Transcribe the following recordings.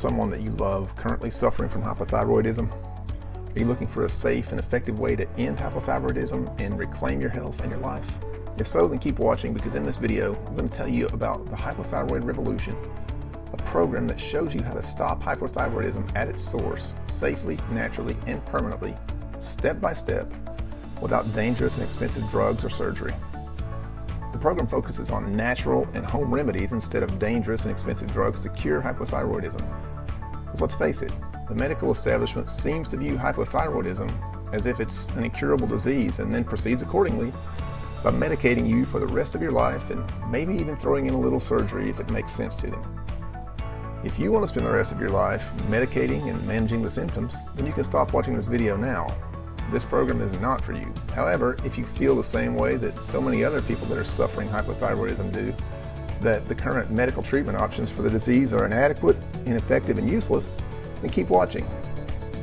someone that you love currently suffering from hypothyroidism? Are you looking for a safe and effective way to end hypothyroidism and reclaim your health and your life? If so, then keep watching, because in this video, I'm going to tell you about the Hypothyroid Revolution, a program that shows you how to stop hypothyroidism at its source, safely, naturally, and permanently, step by step, without dangerous and expensive drugs or surgery. The program focuses on natural and home remedies instead of dangerous and expensive drugs to cure hypothyroidism. Because let's face it, the medical establishment seems to view hypothyroidism as if it's an incurable disease and then proceeds accordingly by medicating you for the rest of your life and maybe even throwing in a little surgery if it makes sense to them. If you want to spend the rest of your life medicating and managing the symptoms, then you can stop watching this video now. This program is not for you. However, if you feel the same way that so many other people that are suffering hypothyroidism do, that the current medical treatment options for the disease are inadequate, ineffective, and useless, then keep watching.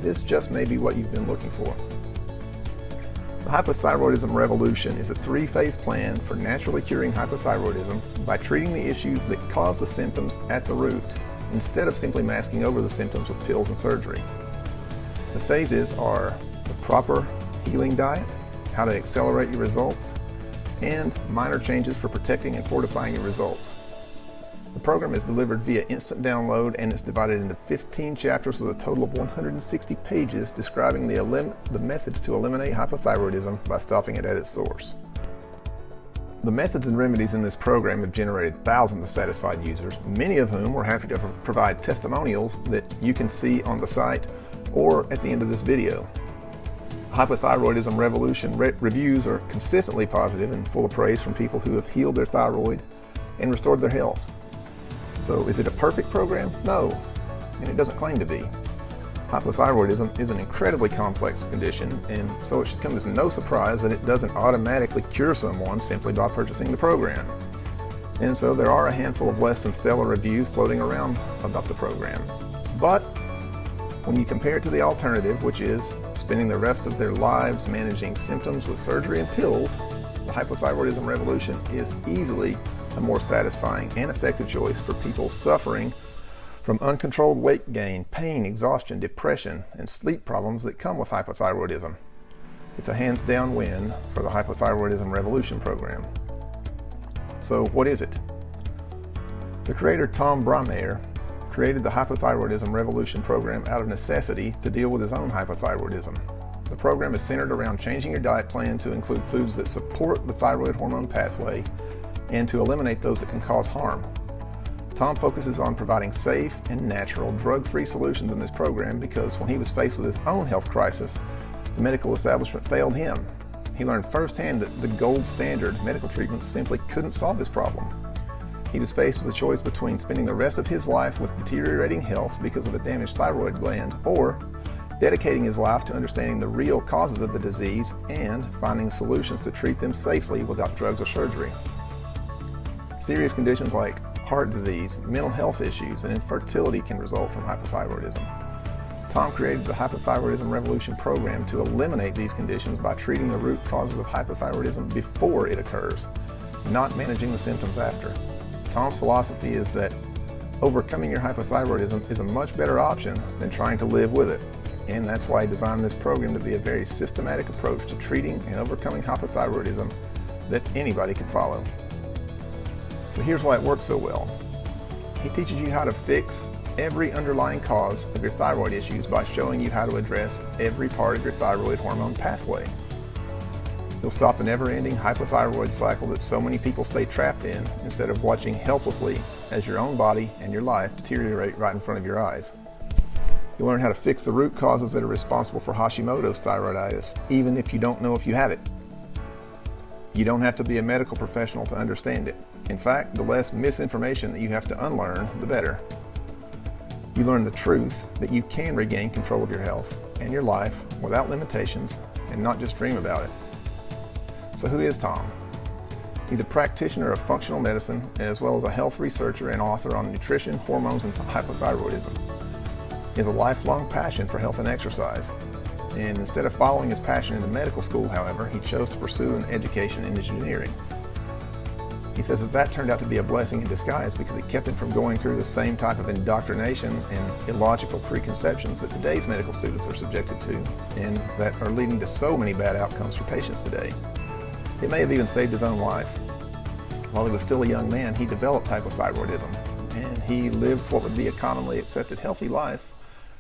This just may be what you've been looking for. The Hypothyroidism Revolution is a three-phase plan for naturally curing hypothyroidism by treating the issues that cause the symptoms at the root, instead of simply masking over the symptoms with pills and surgery. The phases are the proper healing diet, how to accelerate your results, and minor changes for protecting and fortifying your results. The program is delivered via instant download, and it's divided into 15 chapters with a total of 160 pages describing the methods to eliminate hypothyroidism by stopping it at its source. The methods and remedies in this program have generated thousands of satisfied users, many of whom we're happy to provide testimonials that you can see on the site or at the end of this video. Hypothyroidism Revolution reviews are consistently positive and full of praise from people who have healed their thyroid and restored their health. So is it a perfect program? No, and it doesn't claim to be. Hypothyroidism is an incredibly complex condition, and so it should come as no surprise that it doesn't automatically cure someone simply by purchasing the program. And so there are a handful of less than stellar reviews floating around about the program. But when you compare it to the alternative, which is spending the rest of their lives managing symptoms with surgery and pills, the Hypothyroidism Revolution is easily a more satisfying and effective choice for people suffering from uncontrolled weight gain, pain, exhaustion, depression, and sleep problems that come with hypothyroidism. It's a hands-down win for the Hypothyroidism Revolution Program. So what is it? The creator, Tom Brimeyer, created the Hypothyroidism Revolution Program out of necessity to deal with his own hypothyroidism. The program is centered around changing your diet plan to include foods that support the thyroid hormone pathway and to eliminate those that can cause harm. Tom focuses on providing safe and natural drug-free solutions in this program because when he was faced with his own health crisis, the medical establishment failed him. He learned firsthand that the gold standard medical treatments simply couldn't solve his problem. He was faced with a choice between spending the rest of his life with deteriorating health because of a damaged thyroid gland, or dedicating his life to understanding the real causes of the disease and finding solutions to treat them safely without drugs or surgery. Serious conditions like heart disease, mental health issues, and infertility can result from hypothyroidism. Tom created the Hypothyroidism Revolution Program to eliminate these conditions by treating the root causes of hypothyroidism before it occurs, not managing the symptoms after. Tom's philosophy is that overcoming your hypothyroidism is a much better option than trying to live with it, and that's why he designed this program to be a very systematic approach to treating and overcoming hypothyroidism that anybody can follow. So here's why it works so well. He teaches you how to fix every underlying cause of your thyroid issues by showing you how to address every part of your thyroid hormone pathway. He'll stop the never-ending hypothyroid cycle that so many people stay trapped in instead of watching helplessly as your own body and your life deteriorate right in front of your eyes. You'll learn how to fix the root causes that are responsible for Hashimoto's thyroiditis, even if you don't know if you have it. You don't have to be a medical professional to understand it. In fact, the less misinformation that you have to unlearn, the better. You learn the truth that you can regain control of your health and your life without limitations and not just dream about it. So who is Tom? He's a practitioner of functional medicine as well as a health researcher and author on nutrition, hormones, and hypothyroidism. He has a lifelong passion for health and exercise. And instead of following his passion into medical school, however, he chose to pursue an education in engineering. He says that turned out to be a blessing in disguise because it kept him from going through the same type of indoctrination and illogical preconceptions that today's medical students are subjected to and that are leading to so many bad outcomes for patients today. It may have even saved his own life. While he was still a young man, he developed hypothyroidism, and he lived what would be a commonly accepted healthy life,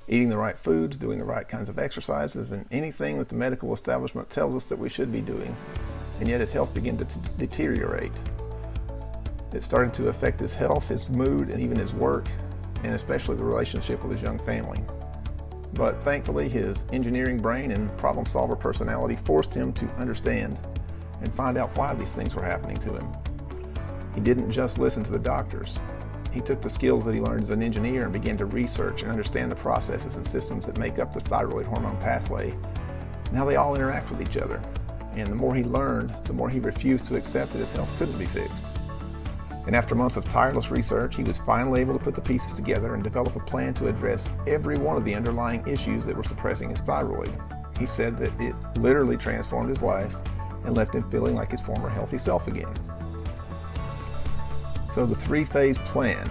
eating the right foods, doing the right kinds of exercises, and anything that the medical establishment tells us that we should be doing. And yet his health began to deteriorate. It started to affect his health, his mood, and even his work, and especially the relationship with his young family. But thankfully, his engineering brain and problem solver personality forced him to understand and find out why these things were happening to him. He didn't just listen to the doctors. He took the skills that he learned as an engineer and began to research and understand the processes and systems that make up the thyroid hormone pathway and how they all interact with each other. And the more he learned, the more he refused to accept that his health couldn't be fixed. And after months of tireless research, he was finally able to put the pieces together and develop a plan to address every one of the underlying issues that were suppressing his thyroid. He said that it literally transformed his life and left him feeling like his former healthy self again. So the three-phase plan.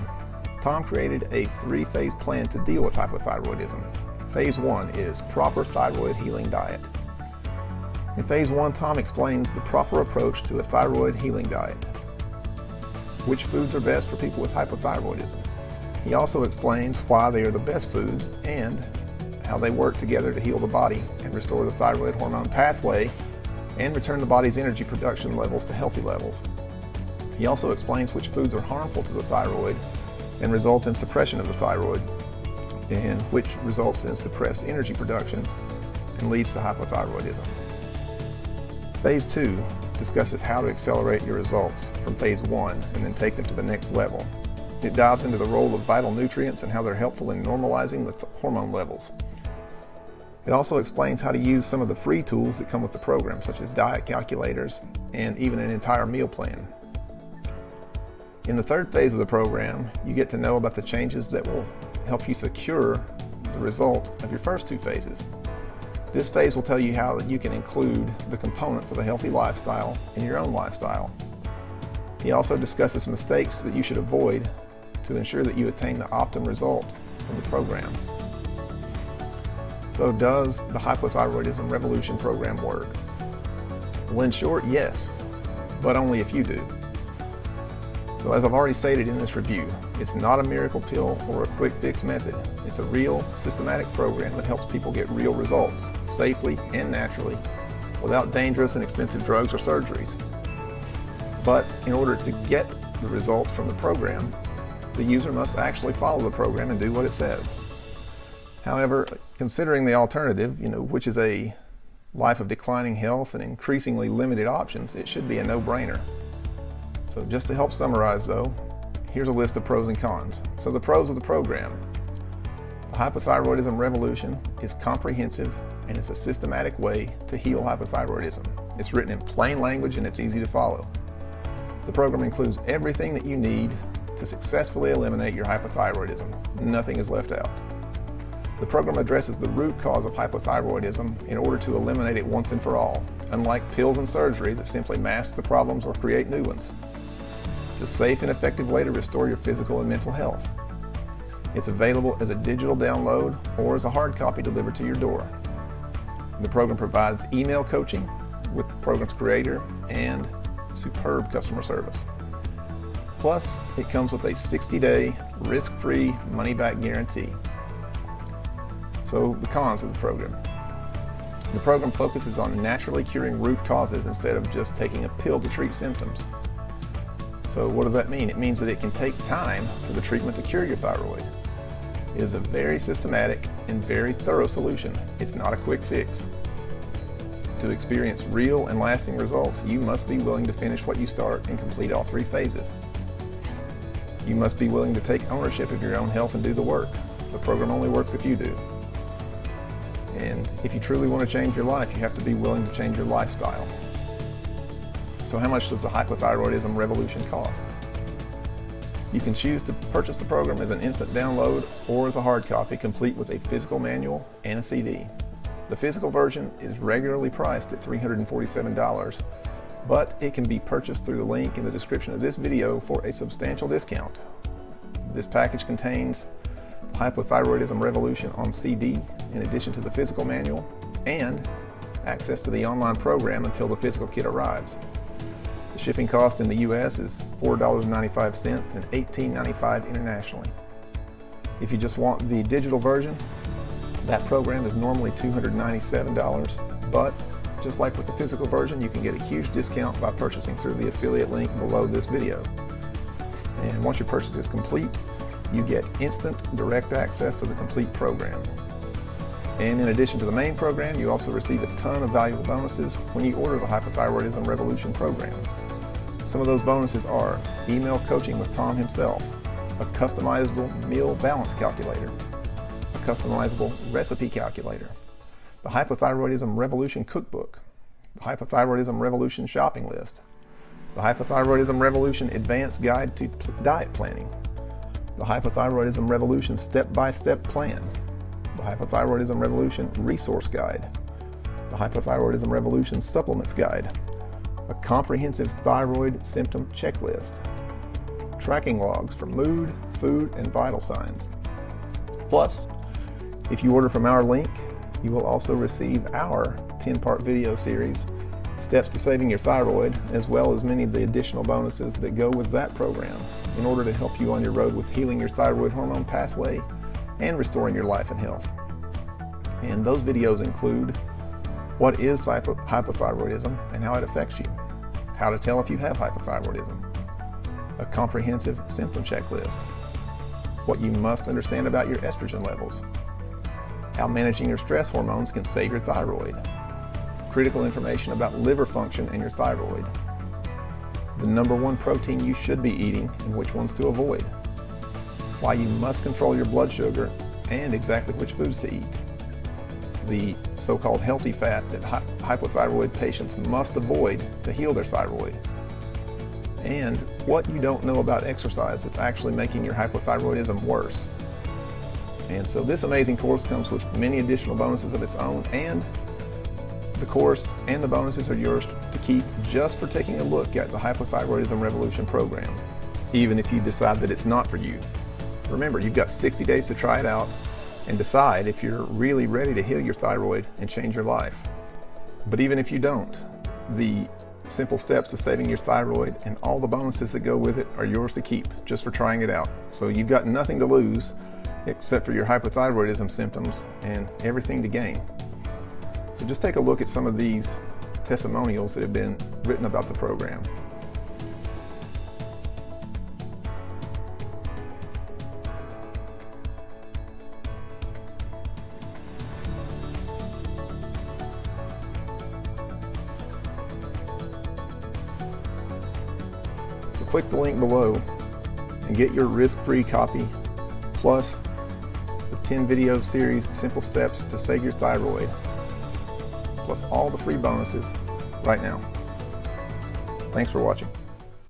Tom created a three-phase plan to deal with hypothyroidism. Phase 1 is proper thyroid healing diet. In phase 1, Tom explains the proper approach to a thyroid healing diet, which foods are best for people with hypothyroidism. He also explains why they are the best foods and how they work together to heal the body and restore the thyroid hormone pathway and return the body's energy production levels to healthy levels. He also explains which foods are harmful to the thyroid and result in suppression of the thyroid, and which results in suppressed energy production and leads to hypothyroidism. Phase 2 discusses how to accelerate your results from phase 1 and then take them to the next level. It dives into the role of vital nutrients and how they're helpful in normalizing the hormone levels. It also explains how to use some of the free tools that come with the program, such as diet calculators and even an entire meal plan. In the third phase of the program, you get to know about the changes that will help you secure the result of your first two phases. This phase will tell you how you can include the components of a healthy lifestyle in your own lifestyle. He also discusses mistakes that you should avoid to ensure that you attain the optimum result from the program. So does the Hypothyroidism Revolution Program work? Well, in short, yes, but only if you do. So as I've already stated in this review, it's not a miracle pill or a quick fix method. It's a real, systematic program that helps people get real results, safely and naturally, without dangerous and expensive drugs or surgeries. But in order to get the results from the program, the user must actually follow the program and do what it says. However, considering the alternative, which is a life of declining health and increasingly limited options, it should be a no-brainer. So just to help summarize though, here's a list of pros and cons. So the pros of the program. The Hypothyroidism Revolution is comprehensive and it's a systematic way to heal hypothyroidism. It's written in plain language and it's easy to follow. The program includes everything that you need to successfully eliminate your hypothyroidism. Nothing is left out. The program addresses the root cause of hypothyroidism in order to eliminate it once and for all, unlike pills and surgery that simply mask the problems or create new ones. It's a safe and effective way to restore your physical and mental health. It's available as a digital download or as a hard copy delivered to your door. The program provides email coaching with the program's creator and superb customer service. Plus, it comes with a 60-day risk-free money-back guarantee. So the cons of the program. The program focuses on naturally curing root causes instead of just taking a pill to treat symptoms. So what does that mean? It means that it can take time for the treatment to cure your thyroid. It is a very systematic and very thorough solution. It's not a quick fix. To experience real and lasting results, you must be willing to finish what you start and complete all three phases. You must be willing to take ownership of your own health and do the work. The program only works if you do. And if you truly want to change your life, you have to be willing to change your lifestyle. So how much does the Hypothyroidism Revolution cost? You can choose to purchase the program as an instant download or as a hard copy complete with a physical manual and a CD. The physical version is regularly priced at $347, but it can be purchased through the link in the description of this video for a substantial discount. This package contains Hypothyroidism Revolution on CD, in addition to the physical manual, and access to the online program until the physical kit arrives. The shipping cost in the US is $4.95 and $18.95 internationally. If you just want the digital version, that program is normally $297, but just like with the physical version, you can get a huge discount by purchasing through the affiliate link below this video. And once your purchase is complete, you get instant direct access to the complete program. And in addition to the main program, you also receive a ton of valuable bonuses when you order the Hypothyroidism Revolution Program. Some of those bonuses are email coaching with Tom himself, a customizable meal balance calculator, a customizable recipe calculator, the Hypothyroidism Revolution Cookbook, the Hypothyroidism Revolution Shopping List, the Hypothyroidism Revolution Advanced Guide to Diet Planning, the Hypothyroidism Revolution Step-by-Step Plan, the Hypothyroidism Revolution Resource Guide, the Hypothyroidism Revolution Supplements Guide, a comprehensive thyroid symptom checklist, tracking logs for mood, food, and vital signs. Plus, if you order from our link, you will also receive our 10-part video series, Steps to Saving Your Thyroid, as well as many of the additional bonuses that go with that program in order to help you on your road with healing your thyroid hormone pathway and restoring your life and health. And those videos include what is hypothyroidism and how it affects you, how to tell if you have hypothyroidism, a comprehensive symptom checklist, what you must understand about your estrogen levels, how managing your stress hormones can save your thyroid, critical information about liver function and your thyroid, the #1 protein you should be eating and which ones to avoid, why you must control your blood sugar and exactly which foods to eat, the so-called healthy fat that hypothyroid patients must avoid to heal their thyroid, and what you don't know about exercise that's actually making your hypothyroidism worse. And so this amazing course comes with many additional bonuses of its own, and the course and the bonuses are yours to keep just for taking a look at the Hypothyroidism Revolution Program, even if you decide that it's not for you. Remember, you've got 60 days to try it out and decide if you're really ready to heal your thyroid and change your life. But even if you don't, the simple steps to saving your thyroid and all the bonuses that go with it are yours to keep just for trying it out. So you've got nothing to lose except for your hypothyroidism symptoms and everything to gain. So just take a look at some of these testimonials that have been written about the program. So click the link below and get your risk-free copy, plus the 10 video series, Simple Steps to Save Your Thyroid, plus all the free bonuses right now. Thanks for watching.